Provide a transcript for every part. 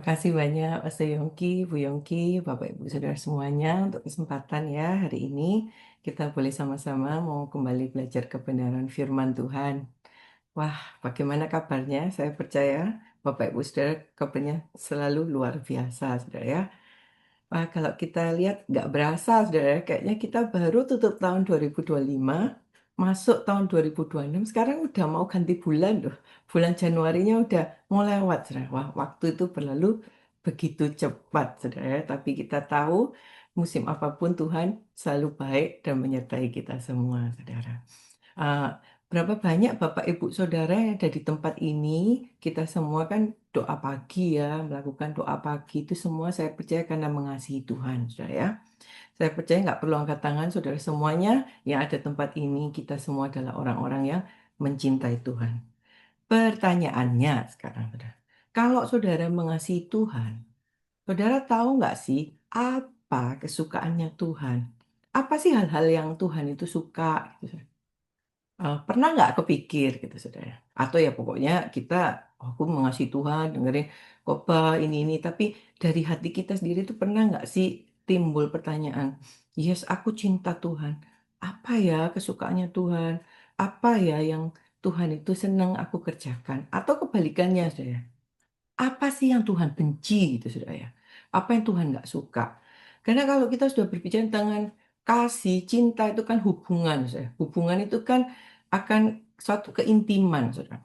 Makasih banyak Mas Yongki, Bu Yongki, Bapak Ibu Saudara semuanya untuk kesempatan ya hari ini kita boleh sama-sama mau kembali belajar kebenaran firman Tuhan. Wah, bagaimana kabarnya? Saya percaya Bapak Ibu Saudara kabarnya selalu luar biasa, Saudara ya. Wah, kalau kita lihat nggak berasa, Saudara, kayaknya kita baru tutup tahun 2025, masuk tahun 2026, sekarang udah mau ganti bulan loh. Bulan Januarinya udah mau lewat, Saudara. Wah, waktu itu berlalu begitu cepat, Saudara, ya. Tapi kita tahu musim apapun Tuhan selalu baik dan menyertai kita semua, Saudara. Uh, Berapa banyak Bapak Ibu Saudara yang ada di tempat ini, kita semua kan doa pagi ya, melakukan doa pagi itu semua saya percaya karena mengasihi Tuhan, saudara ya. Saya percaya nggak perlu angkat tangan, saudara semuanya yang ada tempat ini, kita semua adalah orang-orang yang mencintai Tuhan. Pertanyaannya sekarang, saudara. Kalau saudara mengasihi Tuhan, saudara tahu nggak sih apa kesukaannya Tuhan? Apa sih hal-hal yang Tuhan itu suka? Gitu, pernah nggak kepikir gitu saudara? Atau ya pokoknya kita, oh, aku mengasihi Tuhan, dengerin khotbah ini, tapi dari hati kita sendiri tuh pernah nggak sih timbul pertanyaan, yes aku cinta Tuhan, apa ya kesukaannya Tuhan, apa ya yang Tuhan itu senang aku kerjakan, atau kebalikannya saudara, apa sih yang Tuhan benci gitu saudara ya? Apa yang Tuhan nggak suka? Karena kalau kita sudah berbicara tentang kasih, cinta itu kan hubungan, saudara. Hubungan itu kan akan suatu keintiman, saudara.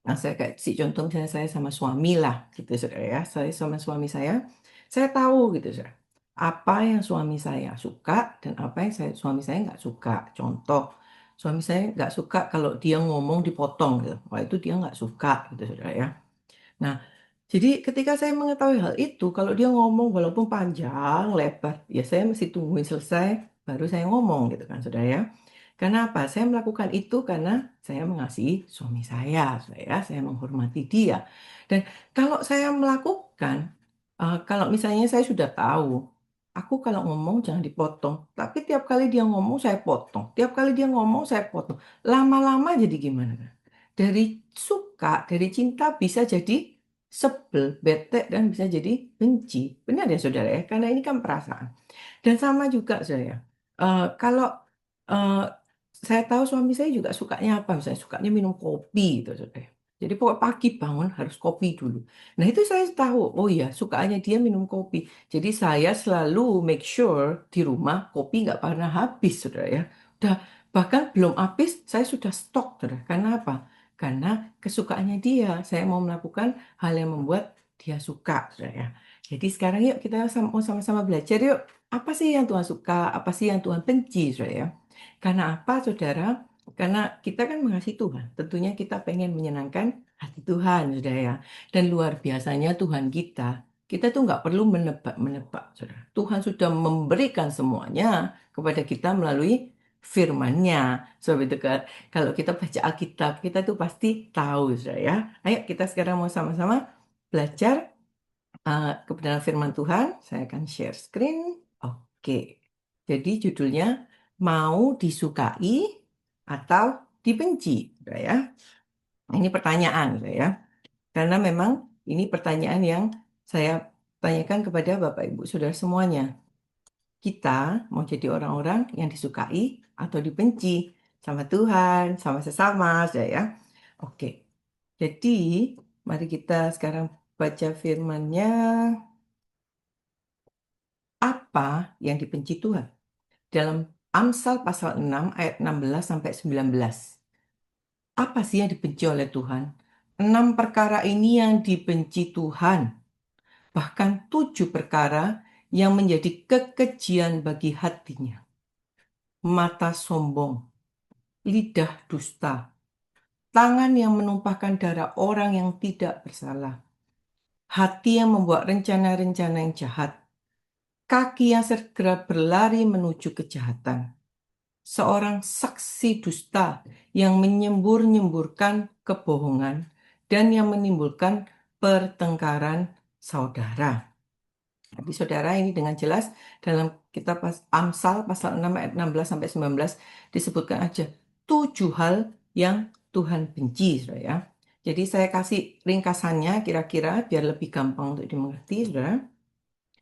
Nah, saya kayak si contoh misalnya saya sama suami lah, gitu saudara ya. Saya sama suami saya tahu gitu saudara. Apa yang suami saya suka dan apa yang suami saya nggak suka. Contoh, suami saya nggak suka kalau dia ngomong dipotong gitu. Wah itu dia nggak suka gitu saudara ya. Nah, jadi ketika saya mengetahui hal itu, kalau dia ngomong walaupun panjang, lebar, ya saya mesti tungguin selesai, baru saya ngomong gitu kan, saudara ya. Karena apa? Saya melakukan itu karena saya mengasihi suami saya menghormati dia. Dan kalau saya melakukan, kalau misalnya saya sudah tahu, aku kalau ngomong jangan dipotong, tapi tiap kali dia ngomong saya potong, tiap kali dia ngomong saya potong. Lama-lama jadi gimana? Dari suka, dari cinta bisa jadi sebel, bete, dan bisa jadi benci. Benar ya saudara ya? Karena ini kan perasaan. Dan sama juga saya. Kalau eh, saya tahu suami saya juga sukanya apa, misalnya sukanya minum kopi gitu saudara. Jadi pokok pagi bangun harus kopi dulu. Nah itu saya tahu, oh iya sukanya dia minum kopi. Jadi saya selalu make sure di rumah kopi nggak pernah habis saudara ya. Udah bahkan belum habis saya sudah stok saudara. Karena apa? Karena kesukaannya dia. Saya mau melakukan hal yang membuat dia suka saudara ya. Jadi sekarang yuk kita mau sama-sama belajar yuk. Apa sih yang Tuhan suka? Apa sih yang Tuhan benci, saudara ya? Karena apa, saudara? Karena kita kan mengasihi Tuhan. Tentunya kita pengen menyenangkan hati Tuhan, saudara ya. Dan luar biasanya Tuhan kita tuh nggak perlu menebak-menebak, saudara. Tuhan sudah memberikan semuanya kepada kita melalui firman-Nya. Sebab itu kalau kita baca Alkitab, kita tuh pasti tahu, saudara ya. Ayo kita sekarang mau sama-sama belajar kebenaran firman Tuhan. Saya akan share screen. Oke. Jadi judulnya mau disukai atau dibenci, gitu ya. Ini pertanyaan, gitu ya. Karena memang ini pertanyaan yang saya tanyakan kepada Bapak Ibu Saudara semuanya. Kita mau jadi orang-orang yang disukai atau dibenci sama Tuhan, sama sesama, saudara ya. Oke. Jadi mari kita sekarang baca firman-Nya. Apa yang dibenci Tuhan? Dalam Amsal pasal 6 ayat 16 sampai 19. Apa sih yang dibenci oleh Tuhan? 6 perkara ini yang dibenci Tuhan. Bahkan 7 perkara yang menjadi kekejian bagi hatinya. Mata sombong, lidah dusta, tangan yang menumpahkan darah orang yang tidak bersalah, hati yang membuat rencana-rencana yang jahat, kaki yang segera berlari menuju kejahatan, seorang saksi dusta yang menyembur-nyemburkan kebohongan dan yang menimbulkan pertengkaran saudara. Tapi saudara ini dengan jelas dalam kitab Amsal pasal 6 ayat 16 sampai 19 disebutkan aja 7 hal yang Tuhan benci, saudara ya. Jadi saya kasih ringkasannya kira-kira biar lebih gampang untuk dimengerti, saudara.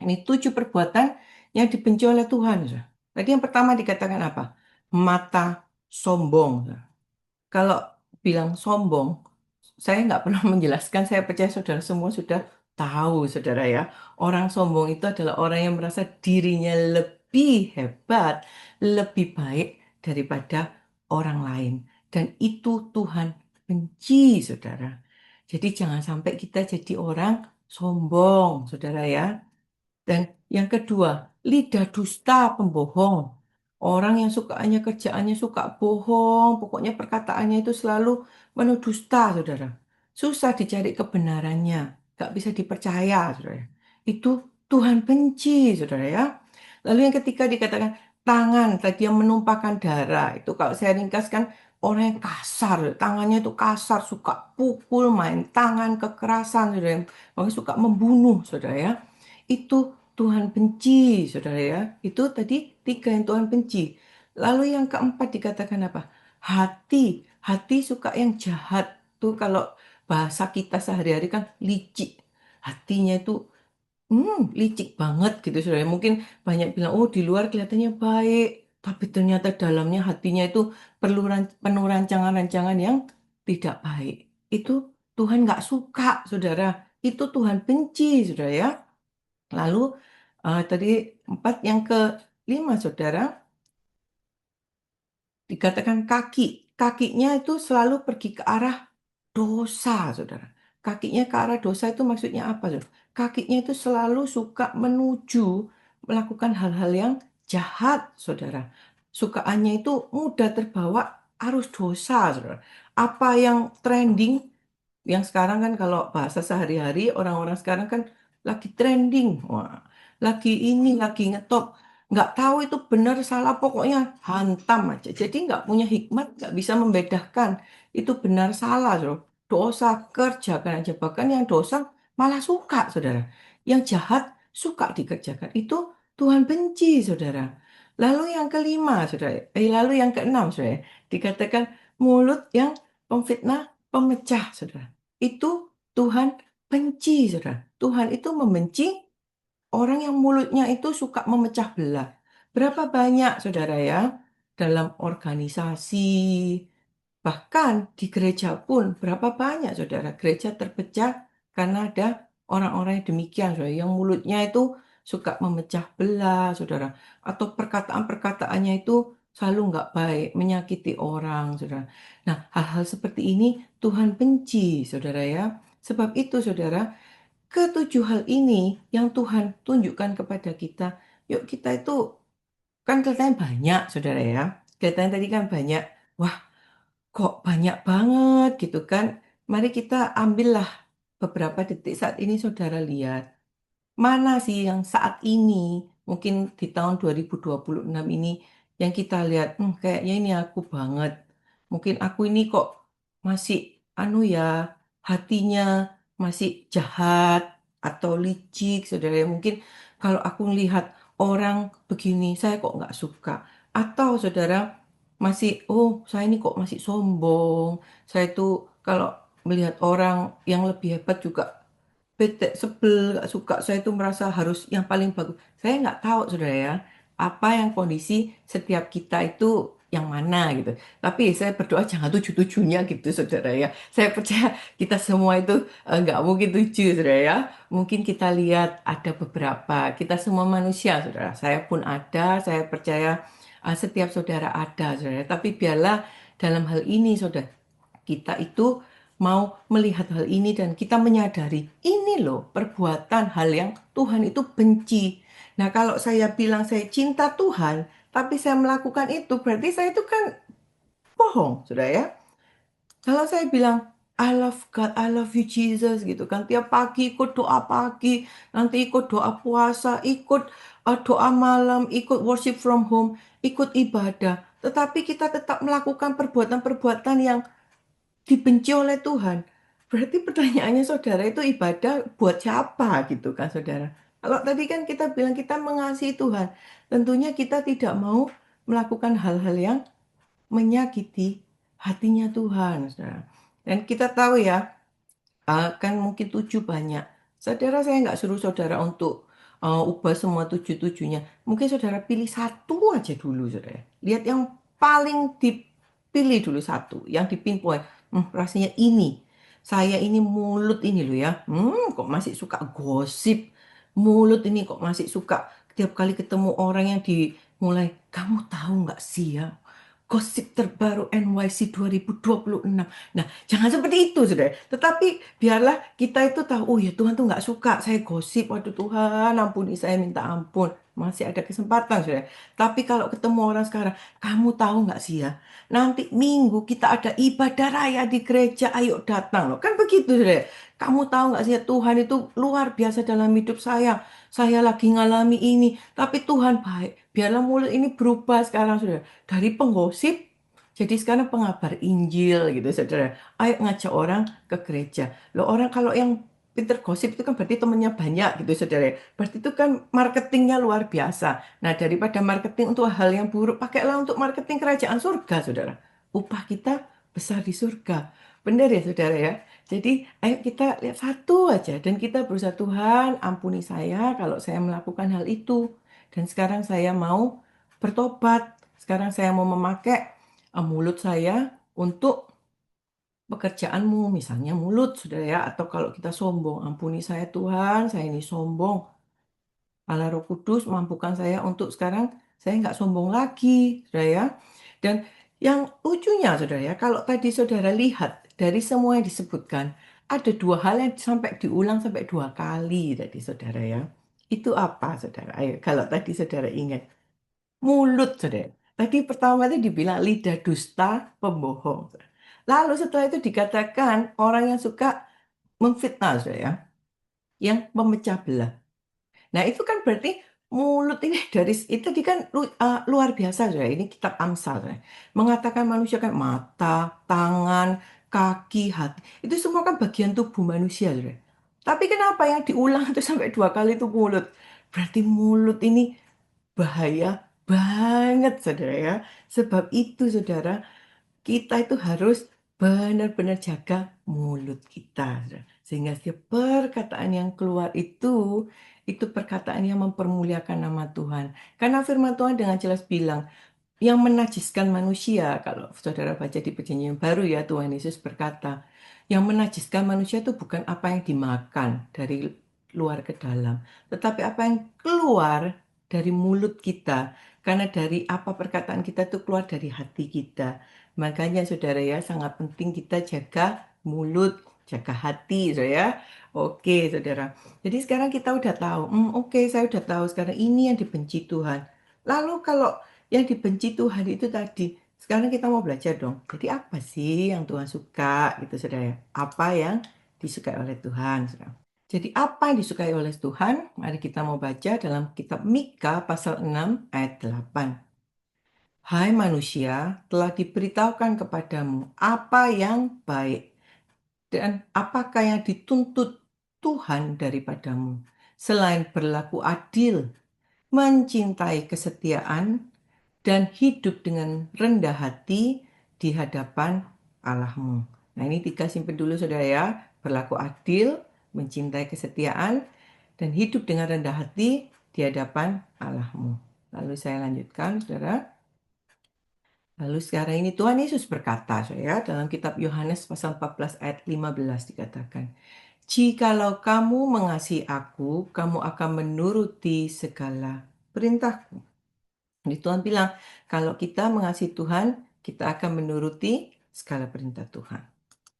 Ini 7 perbuatan yang dibenci oleh Tuhan, saudara. Tadi yang pertama dikatakan apa? Mata sombong, saudara. Kalau bilang sombong, saya nggak pernah menjelaskan, saya percaya saudara semua sudah tahu, saudara ya. Orang sombong itu adalah orang yang merasa dirinya lebih hebat, lebih baik daripada orang lain. Dan itu Tuhan benci, saudara. Jadi jangan sampai kita jadi orang sombong, saudara ya. Dan yang kedua, lidah dusta pembohong. Orang yang sukanya kerjaannya suka bohong, pokoknya perkataannya itu selalu penuh dusta, saudara. Susah dicari kebenarannya, gak bisa dipercaya, saudara. Itu Tuhan benci, saudara ya. Lalu yang ketiga dikatakan tangan, tadi yang menumpahkan darah. Itu kalau saya ringkaskan, orang yang kasar, tangannya itu kasar, suka pukul, main tangan, kekerasan, saudara. Orang suka membunuh, saudara ya. Itu Tuhan benci, saudara ya. Itu tadi tiga yang Tuhan benci. Lalu yang keempat dikatakan apa? Hati. Hati suka yang jahat. Tuh kalau bahasa kita sehari-hari kan licik. Hatinya itu licik banget gitu, saudara. Mungkin banyak bilang, oh di luar kelihatannya baik. Tapi ternyata dalamnya hatinya itu penuh rancangan-rancangan yang tidak baik. Itu Tuhan nggak suka, saudara. Itu Tuhan benci, saudara ya. Lalu tadi empat, yang kelima, saudara, dikatakan kaki. Kakinya itu selalu pergi ke arah dosa, saudara. Kakinya ke arah dosa itu maksudnya apa, saudara? Kakinya itu selalu suka menuju melakukan hal-hal yang jahat, saudara. Sukaannya itu mudah terbawa arus dosa, saudara. Apa yang trending, yang sekarang kan kalau bahasa sehari-hari orang-orang sekarang kan lagi trending, wah, lagi ini, lagi ngetop, nggak tahu itu benar salah, pokoknya hantam aja. Jadi nggak punya hikmat, nggak bisa membedakan itu benar salah, loh. Dosa kerjakan aja, bahkan yang dosa malah suka, saudara. Yang jahat suka dikerjakan, itu Tuhan benci, saudara. Lalu yang kelima, saudara, lalu yang keenam, saudara, dikatakan mulut yang pemfitnah, pemecah, saudara. Itu Tuhan benci, saudara. Tuhan itu membenci orang yang mulutnya itu suka memecah belah. Berapa banyak, saudara ya, dalam organisasi, bahkan di gereja pun, berapa banyak, saudara, gereja terpecah karena ada orang-orang yang demikian, saudara, yang mulutnya itu suka memecah belah, saudara, atau perkataan-perkataannya itu selalu nggak baik, menyakiti orang, saudara. Nah, hal-hal seperti ini Tuhan benci, saudara ya. Sebab itu, saudara, ketujuh hal ini yang Tuhan tunjukkan kepada kita. Yuk kita itu, kan kelihatannya banyak, saudara ya. Kelihatannya tadi kan banyak. Wah, kok banyak banget gitu kan. Mari kita ambillah beberapa detik saat ini, saudara lihat. Mana sih yang saat ini, mungkin di tahun 2026 ini, yang kita lihat, kayaknya ini aku banget. Mungkin aku ini kok masih, anu ya, hatinya masih jahat atau licik, saudara. Mungkin kalau aku melihat orang begini, saya kok nggak suka. Atau saudara, masih, oh saya ini kok masih sombong. Saya tuh kalau melihat orang yang lebih hebat juga bete, sebel, gak suka. Saya itu merasa harus yang paling bagus. Saya nggak tahu, saudara ya, apa yang kondisi setiap kita itu yang mana gitu. Tapi saya berdoa jangan tujuh-tujuhnya gitu, saudara ya. Saya percaya kita semua itu nggak mungkin tujuh, saudara ya. Mungkin kita lihat ada beberapa. Kita semua manusia, saudara. Saya pun ada. Saya percaya setiap saudara ada, saudara. Tapi biarlah dalam hal ini, saudara, kita itu mau melihat hal ini dan kita menyadari ini loh perbuatan hal yang Tuhan itu benci. Nah, kalau saya bilang saya cinta Tuhan, tapi saya melakukan itu, berarti saya itu kan bohong, sudah ya. Kalau saya bilang I love God, I love you Jesus gitu kan, tiap pagi ikut doa pagi, nanti ikut doa puasa, ikut doa malam, ikut worship from home, ikut ibadah, tetapi kita tetap melakukan perbuatan-perbuatan yang dibenci oleh Tuhan. Berarti pertanyaannya, saudara, itu ibadah buat siapa gitu kan, saudara? Kalau tadi kan kita bilang kita mengasihi Tuhan, tentunya kita tidak mau melakukan hal-hal yang menyakiti hatinya Tuhan, saudara. Dan kita tahu ya, kan mungkin 7 banyak. Saudara, saya nggak suruh saudara untuk ubah semua 7-7-nya. Mungkin saudara pilih satu aja dulu, saudara. Lihat yang paling dipilih dulu satu, yang dipinpoint. Rasanya ini. Saya ini mulut ini loh ya. Kok masih suka gosip. Mulut ini kok masih suka tiap kali ketemu orang yang dimulai. Kamu tahu nggak sih ya? Gosip terbaru NYC 2026. Nah, jangan seperti itu, saudara. Tetapi biarlah kita itu tahu, oh ya Tuhan tuh nggak suka saya gosip. Waduh Tuhan, ampuni saya, minta ampun. Masih ada kesempatan, saudara. Tapi kalau ketemu orang sekarang, kamu tahu nggak sih ya? Nanti Minggu kita ada ibadah raya di gereja, ayo datang loh. Kan begitu, saudara. Kamu tahu nggak sih ya, Tuhan itu luar biasa dalam hidup saya. Saya lagi ngalami ini, tapi Tuhan baik. Biarlah mulut ini berubah sekarang, saudara. Dari penggosip jadi sekarang pengabar Injil gitu, saudara. Ayo ngajak orang ke gereja. Loh, orang kalau yang pinter gosip itu kan berarti temennya banyak gitu, saudara. Berarti itu kan marketingnya luar biasa. Nah, daripada marketing untuk hal yang buruk, pakailah untuk marketing kerajaan surga, saudara. Upah kita besar di surga. Benar ya, saudara ya? Jadi, ayo kita lihat satu aja. Dan kita berusaha, Tuhan, ampuni saya kalau saya melakukan hal itu. Dan sekarang saya mau bertobat. Sekarang saya mau memakai mulut saya untuk pekerjaanmu, misalnya mulut, saudara ya. Atau kalau kita sombong, ampuni saya Tuhan, saya ini sombong. Allah Roh Kudus mampukan saya untuk sekarang saya nggak sombong lagi, saudara ya. Dan yang lucunya, saudara ya, kalau tadi saudara lihat dari semua yang disebutkan, ada dua hal yang sampai diulang sampai 2 kali tadi, saudara ya. Itu apa, saudara? Ayo, kalau tadi saudara ingat. Mulut, saudara. Tadi pertama itu dibilang lidah dusta, pembohong. Lalu setelah itu dikatakan orang yang suka memfitnah, saudara ya. Yang memecah belah. Nah, itu kan berarti mulut ini dari itu tadi kan luar biasa, saudara. Ini kitab Amsal, saudara. Mengatakan manusia kan mata, tangan, kaki, hati. Itu semua kan bagian tubuh manusia, saudara. Tapi kenapa yang diulang itu sampai 2 kali itu mulut? Berarti mulut ini bahaya banget, saudara ya. Sebab itu, saudara, kita itu harus benar-benar jaga mulut kita, saudara. Sehingga setiap perkataan yang keluar itu perkataan yang mempermuliakan nama Tuhan. Karena firman Tuhan dengan jelas bilang, yang menajiskan manusia, kalau saudara baca di perjanjian baru ya, Tuhan Yesus berkata, yang menajiskan manusia itu bukan apa yang dimakan dari luar ke dalam, tetapi apa yang keluar dari mulut kita. Karena dari apa perkataan kita itu keluar dari hati kita. Makanya saudara ya, sangat penting kita jaga mulut, jaga hati, saudara ya. Oke, saudara. Jadi sekarang kita udah tahu, oke, saya udah tahu sekarang ini yang dibenci Tuhan. Lalu kalau yang dibenci Tuhan itu tadi. Sekarang kita mau belajar dong. Jadi apa sih yang Tuhan suka gitu, saudara ya? Apa yang disukai oleh Tuhan, saudara? Jadi apa yang disukai oleh Tuhan? Mari kita mau baca dalam kitab Mika pasal 6 ayat 8. Hai manusia, telah diberitahukan kepadamu apa yang baik dan apakah yang dituntut Tuhan daripadamu. Selain berlaku adil, mencintai kesetiaan, dan hidup dengan rendah hati di hadapan Allahmu. Nah, ini 3 simpen dulu, saudara ya. Berlaku adil, mencintai kesetiaan, dan hidup dengan rendah hati di hadapan Allahmu. Lalu saya lanjutkan, saudara. Lalu sekarang ini Tuhan Yesus berkata, saudara, dalam kitab Yohanes pasal 14 ayat 15 dikatakan, jikalau kamu mengasihi aku, kamu akan menuruti segala perintahku. Jadi Tuhan bilang, kalau kita mengasihi Tuhan, kita akan menuruti segala perintah Tuhan.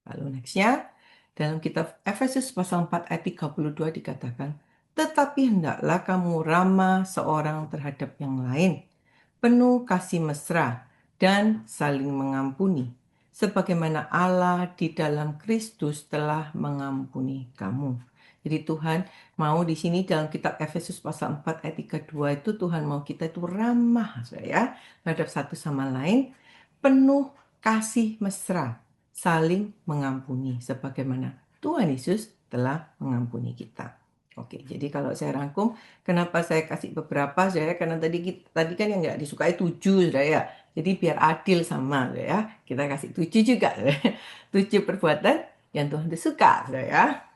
Lalu nextnya, dalam kitab Efesus pasal 4 ayat 32 dikatakan, tetapi hendaklah kamu ramah seorang terhadap yang lain, penuh kasih mesra, dan saling mengampuni, sebagaimana Allah di dalam Kristus telah mengampuni kamu. Jadi Tuhan mau di sini dalam kitab Efesus pasal 4 ayat 32 itu Tuhan mau kita itu ramah, ya, terhadap satu sama lain, penuh kasih mesra, saling mengampuni sebagaimana Tuhan Yesus telah mengampuni kita. Oke, jadi kalau saya rangkum, kenapa saya kasih beberapa, saya karena tadi kan yang nggak disukai 7, sudah ya. Jadi biar adil sama ya. Kita kasih 7 juga. 7 perbuatan yang Tuhan itu suka ya.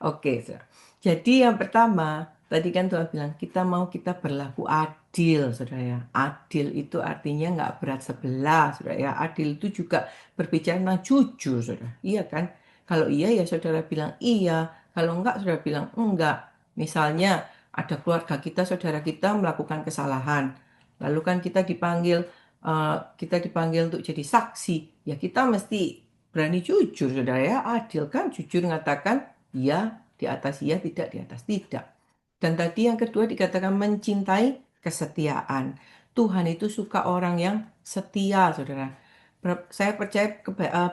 Oke, Saudara. Jadi yang pertama, tadi kan Tuhan bilang kita mau kita berlaku adil, Saudara ya. Adil itu artinya nggak berat sebelah, Saudara ya. Adil itu juga berbicara tentang jujur, Saudara. Iya kan? Kalau iya ya Saudara bilang iya, kalau enggak Saudara bilang enggak. Misalnya ada keluarga kita, saudara kita melakukan kesalahan. Lalu kan kita dipanggil untuk jadi saksi. Ya kita mesti berani jujur, Saudara ya. Adil kan, jujur mengatakan iya di atas iya, tidak di atas tidak. Dan tadi yang kedua dikatakan mencintai kesetiaan. Tuhan itu suka orang yang setia, Saudara. Saya percaya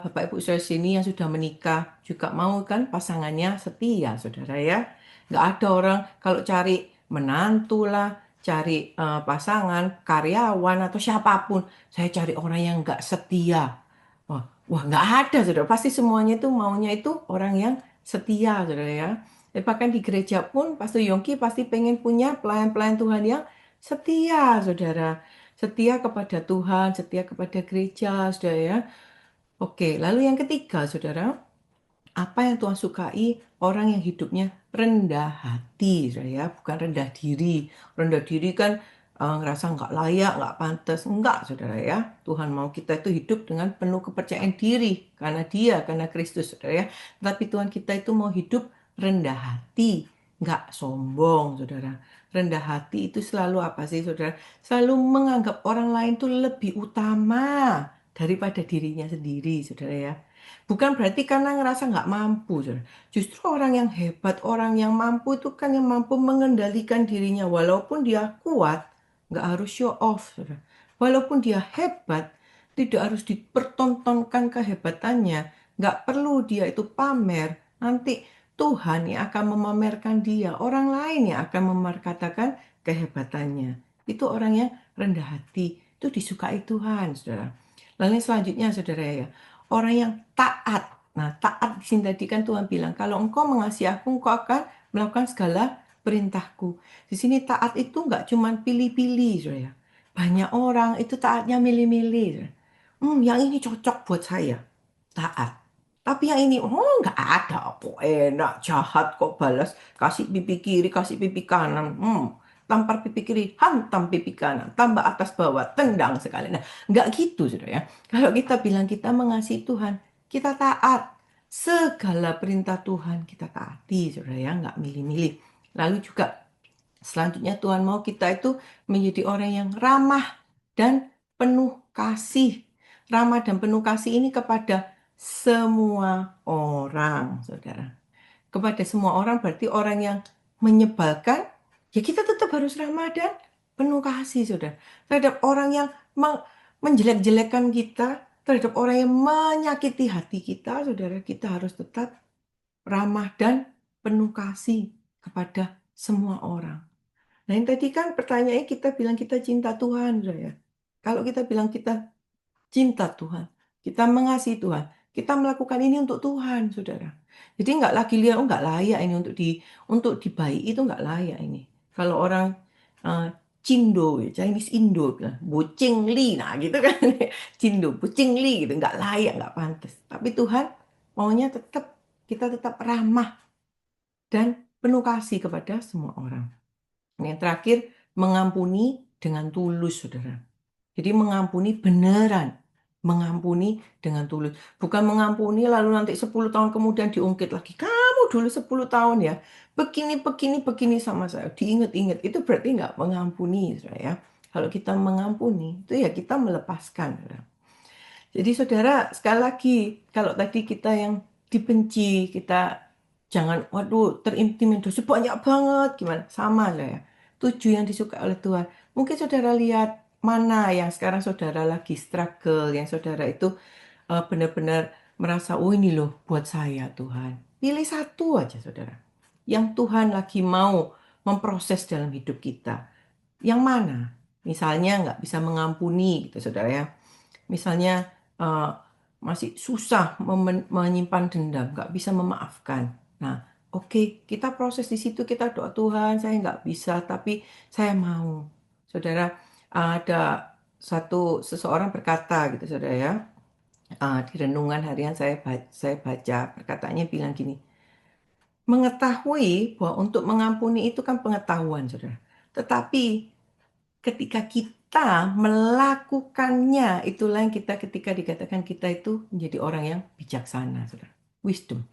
Bapak Ibu Saudara sini yang sudah menikah juga mau kan pasangannya setia, Saudara ya. Nggak ada orang kalau cari menantu lah, cari pasangan, karyawan atau siapapun, saya cari orang yang nggak setia. Wah, nggak ada, Saudara. Pasti semuanya itu maunya itu orang yang setia, Saudara ya. Bahkan di gereja pun, Pastor Yongki pasti pengen punya pelayan-pelayan Tuhan yang setia, Saudara. Setia kepada Tuhan, setia kepada gereja, Saudara ya. Oke, lalu yang ketiga, Saudara, apa yang Tuhan sukai? Orang yang hidupnya rendah hati, Saudara ya, bukan rendah diri. Rendah diri kan ngerasa nggak layak, nggak pantas. Enggak, Saudara ya. Tuhan mau kita itu hidup dengan penuh kepercayaan diri. Karena Dia, karena Kristus, Saudara ya. Tapi Tuhan kita itu mau hidup rendah hati. Nggak sombong, Saudara. Rendah hati itu selalu apa sih, Saudara? Selalu menganggap orang lain itu lebih utama daripada dirinya sendiri, Saudara ya. Bukan berarti karena ngerasa nggak mampu, Saudara. Justru orang yang hebat, orang yang mampu itu kan yang mampu mengendalikan dirinya. Walaupun dia kuat, nggak harus show off, Saudara. Walaupun dia hebat, tidak harus dipertontonkan kehebatannya. Nggak perlu dia itu pamer. Nanti Tuhan yang akan memamerkan dia. Orang lain yang akan memarkatakan kehebatannya. Itu orang yang rendah hati. Itu disukai Tuhan, Saudara. Lalu yang selanjutnya, Saudara ya. Orang yang taat. Nah, taat di sini tadi kan Tuhan bilang, kalau engkau mengasihi aku, engkau akan melakukan segala perintahku. Di sini taat itu nggak cuma pilih-pilih, Saudara ya. Banyak orang itu taatnya milih-milih, Saudara. Yang ini cocok buat saya. Taat. Tapi yang ini, nggak ada. Kok enak, jahat kok balas. Kasih pipi kiri, kasih pipi kanan. Tampar pipi kiri, hantam pipi kanan. Tambah atas bawah, tendang sekali. Nah, nggak gitu, Saudara ya. Kalau kita bilang kita mengasihi Tuhan, kita taat. Segala perintah Tuhan kita taati, Saudara ya. Nggak milih-milih. Lalu juga selanjutnya Tuhan mau kita itu menjadi orang yang ramah dan penuh kasih. Ramah dan penuh kasih ini kepada semua orang, Saudara. Kepada semua orang berarti orang yang menyebalkan, ya kita tetap harus ramah dan penuh kasih, Saudara. Terhadap orang yang menjelek-jelekan kita, terhadap orang yang menyakiti hati kita, Saudara, kita harus tetap ramah dan penuh kasih kepada semua orang. Nah, yang tadi kan pertanyaannya kita bilang kita cinta Tuhan, Saudara ya. Kalau kita bilang kita cinta Tuhan, kita mengasihi Tuhan, kita melakukan ini untuk Tuhan, Saudara. Jadi nggak lagi lihat, oh nggak layak ini untuk dibaik itu nggak layak ini. Kalau orang eh, Cindo, ya, Chinese Indo bilang, bocing li, nah gitu kan, Cindo, bocing li gitu, nggak layak, nggak pantas. Tapi Tuhan maunya tetap kita tetap ramah dan penuh kasih kepada semua orang. Yang terakhir, mengampuni dengan tulus, Saudara. Jadi mengampuni beneran. Mengampuni dengan tulus. Bukan mengampuni lalu nanti 10 tahun kemudian diungkit lagi. Kamu dulu 10 tahun ya. Begini, begini, begini sama saya. Diingat-ingat. Itu berarti nggak mengampuni, Saudara ya. Kalau kita mengampuni, itu ya kita melepaskan, Saudara. Jadi saudara, sekali lagi, kalau tadi kita yang dibenci, kita jangan, waduh, terintimidasi banyak banget, gimana? Sama lah ya. 7 yang disukai oleh Tuhan. Mungkin saudara lihat mana yang sekarang saudara lagi struggle, yang saudara itu benar-benar merasa, oh ini loh buat saya Tuhan. Pilih satu aja saudara. Yang Tuhan lagi mau memproses dalam hidup kita. Yang mana? Misalnya nggak bisa mengampuni gitu saudara ya. Misalnya eh, masih susah menyimpan dendam, nggak bisa memaafkan. Nah, oke, kita proses di situ, kita doa Tuhan, saya nggak bisa, tapi saya mau. Saudara, ada seseorang berkata gitu saudara ya, di renungan harian saya baca perkataannya bilang gini, mengetahui bahwa untuk mengampuni itu kan pengetahuan saudara. Tetapi ketika kita melakukannya, itulah yang kita ketika dikatakan kita itu menjadi orang yang bijaksana saudara. Wisdom.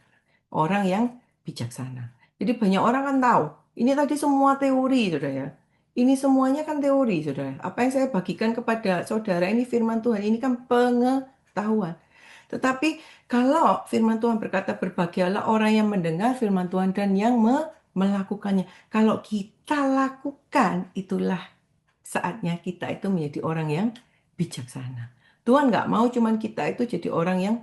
Orang yang bijaksana. Jadi banyak orang kan tahu, ini tadi semua teori, saudara ya. Ini semuanya kan teori, saudara. Apa yang saya bagikan kepada saudara ini firman Tuhan, ini kan pengetahuan. Tetapi kalau firman Tuhan berkata berbahagialah orang yang mendengar firman Tuhan dan yang melakukannya. Kalau kita lakukan, itulah saatnya kita itu menjadi orang yang bijaksana. Tuhan nggak mau cuman kita itu jadi orang yang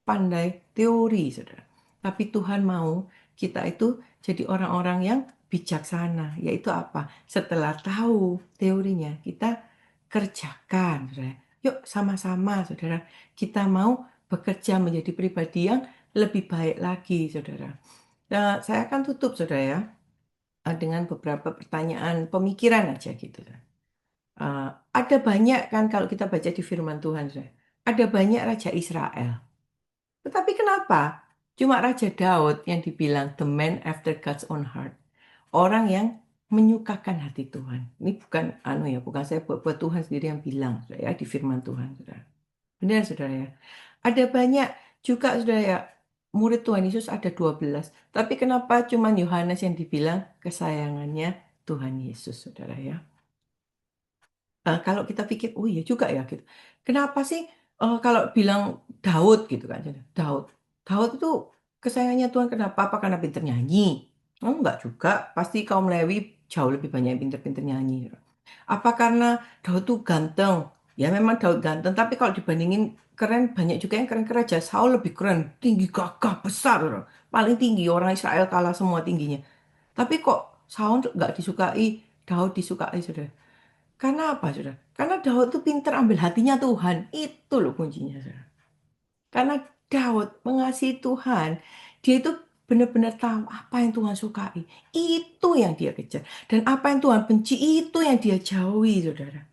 pandai teori, saudara. Tapi Tuhan mau kita itu jadi orang-orang yang bijaksana. Yaitu apa? Setelah tahu teorinya, kita kerjakan, saudara. Yuk sama-sama, saudara. Kita mau bekerja menjadi pribadi yang lebih baik lagi, saudara. Nah, saya akan tutup, saudara ya, dengan beberapa pertanyaan pemikiran aja gitu. Eh, ada banyak kan kalau kita baca di firman Tuhan, saudara. Ada banyak raja Israel. Tetapi kenapa? Cuma Raja Daud yang dibilang the man after God's own heart. Orang yang menyukakan hati Tuhan. Ini bukan ya, bukan saya buat Tuhan sendiri yang bilang, saudara, ya, di firman Tuhan, saudara. Benar, saudara ya. Ada banyak juga, saudara ya, murid Tuhan Yesus ada 12. Tapi kenapa cuma Yohanes yang dibilang kesayangannya Tuhan Yesus, saudara ya? Kalau kita pikir, oh iya juga ya gitu. Kenapa sih kalau bilang Daud gitu kan, Daud. Daud itu kesayangannya Tuhan kenapa? Apa karena pinter nyanyi? Oh, enggak juga. Pasti kaum Lewi jauh lebih banyak yang pinter-pinter nyanyi. Apa karena Daud tuh ganteng? Ya memang Daud ganteng, tapi kalau dibandingin keren, banyak juga yang keren-keren aja. Saul lebih keren, tinggi gagah besar. Paling tinggi, orang Israel kalah semua tingginya. Tapi kok Saul nggak disukai, Daud disukai, saudara. Karena apa, saudara? Karena Daud itu pintar ambil hatinya Tuhan. Itu loh kuncinya, saudara. Karena Daud mengasihi Tuhan, dia itu benar-benar tahu apa yang Tuhan sukai. Itu yang dia kejar. Dan apa yang Tuhan benci, itu yang dia jauhi, saudara.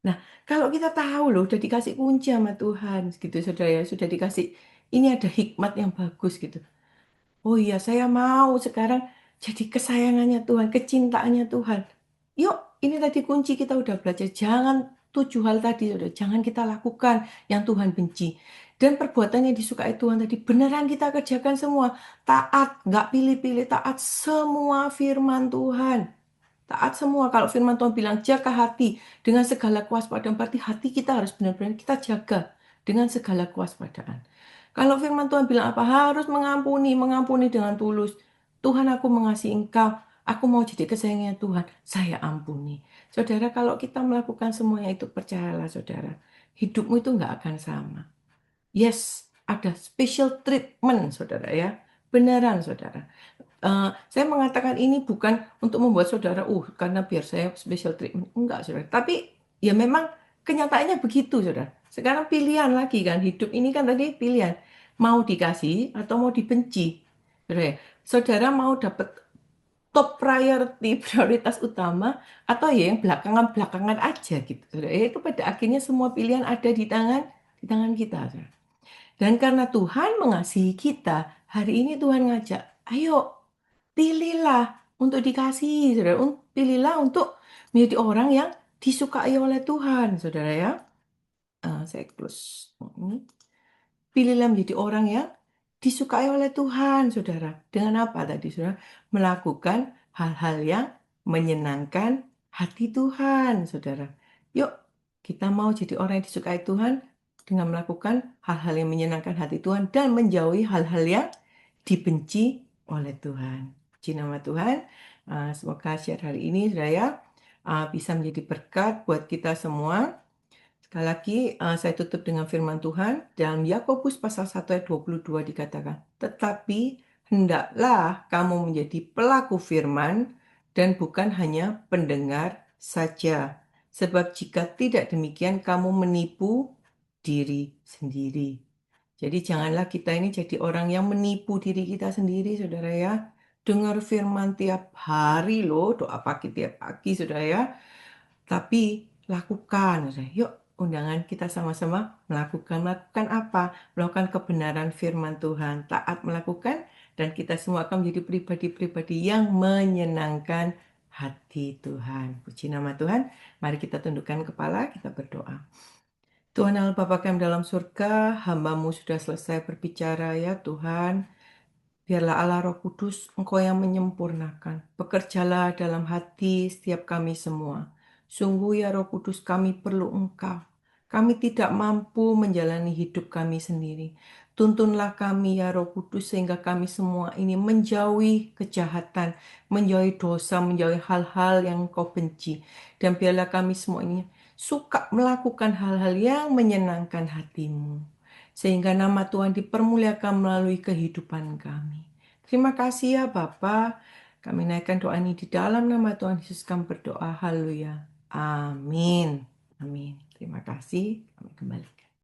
Nah, kalau kita tahu loh, udah dikasih kunci sama Tuhan, gitu, saudara ya. Sudah dikasih, ini ada hikmat yang bagus, gitu. Oh iya, saya mau sekarang jadi kesayangannya Tuhan, kecintaannya Tuhan. Yuk, ini tadi kunci kita udah belajar. Jangan 7 hal tadi, saudara. Jangan kita lakukan yang Tuhan benci. Dan perbuatan yang disukai Tuhan tadi, beneran kita kerjakan semua. Taat, nggak pilih-pilih, taat semua firman Tuhan. Taat semua. Kalau firman Tuhan bilang jaga hati dengan segala kewaspadaan, berarti hati kita harus benar-benar kita jaga dengan segala kewaspadaan. Kalau firman Tuhan bilang apa? Harus mengampuni, mengampuni dengan tulus. Tuhan, aku mengasihi engkau. Aku mau jadi kesayangannya Tuhan. Saya ampuni. Saudara, kalau kita melakukan semuanya itu, percayalah saudara. Hidupmu itu nggak akan sama. Yes, ada special treatment saudara ya. Beneran saudara. Saya mengatakan ini bukan untuk membuat saudara, karena biar saya special treatment. Enggak, saudara. Tapi ya memang kenyataannya begitu, saudara. Sekarang pilihan lagi kan, hidup ini kan tadi pilihan. Mau dikasih atau mau dibenci. Saudara, ya. Saudara mau dapat top priority, prioritas utama, atau ya yang belakangan-belakangan aja gitu. Saudara. Itu pada akhirnya semua pilihan ada di tangan kita, saudara. Dan karena Tuhan mengasihi kita, hari ini Tuhan ngajak, ayo pilihlah untuk dikasihi, saudara. Pilihlah untuk menjadi orang yang disukai oleh Tuhan, saudara ya. Saya close. Pilihlah menjadi orang yang disukai oleh Tuhan, saudara. Dengan apa tadi, saudara? Melakukan hal-hal yang menyenangkan hati Tuhan, saudara. Yuk, kita mau jadi orang yang disukai Tuhan dengan melakukan hal-hal yang menyenangkan hati Tuhan dan menjauhi hal-hal yang dibenci oleh Tuhan. Puji nama Tuhan. Semoga share hari ini, saudara ya, bisa menjadi berkat buat kita semua. Sekali lagi, saya tutup dengan firman Tuhan. Dalam Yakobus pasal 1 ayat 22 dikatakan, tetapi hendaklah kamu menjadi pelaku firman dan bukan hanya pendengar saja. Sebab jika tidak demikian, kamu menipu diri sendiri. Jadi janganlah kita ini jadi orang yang menipu diri kita sendiri, saudara ya. Dengar firman tiap hari loh, doa pagi tiap pagi, saudara ya. Tapi lakukan. Yuk, undangan kita sama-sama melakukan. Melakukan apa? Melakukan kebenaran firman Tuhan. Taat melakukan, dan kita semua akan menjadi pribadi-pribadi yang menyenangkan hati Tuhan. Puji nama Tuhan. Mari kita tundukkan kepala, kita berdoa. Tuhan Allah Bapa kami dalam surga, hamba-Mu sudah selesai berbicara ya Tuhan. Biarlah Allah Roh Kudus, Engkau yang menyempurnakan. Bekerjalah dalam hati setiap kami semua. Sungguh ya Roh Kudus, kami perlu Engkau. Kami tidak mampu menjalani hidup kami sendiri. Tuntunlah kami ya Roh Kudus, sehingga kami semua ini menjauhi kejahatan, menjauhi dosa, menjauhi hal-hal yang Engkau benci. Dan biarlah kami semua ini suka melakukan hal-hal yang menyenangkan hati-Mu, sehingga nama Tuhan dipermuliakan melalui kehidupan kami. Terima kasih ya Bapa. Kami naikkan doa ini di dalam nama Tuhan Yesus kami berdoa. Haleluya. Amin. Amin. Terima kasih. Kami kembali.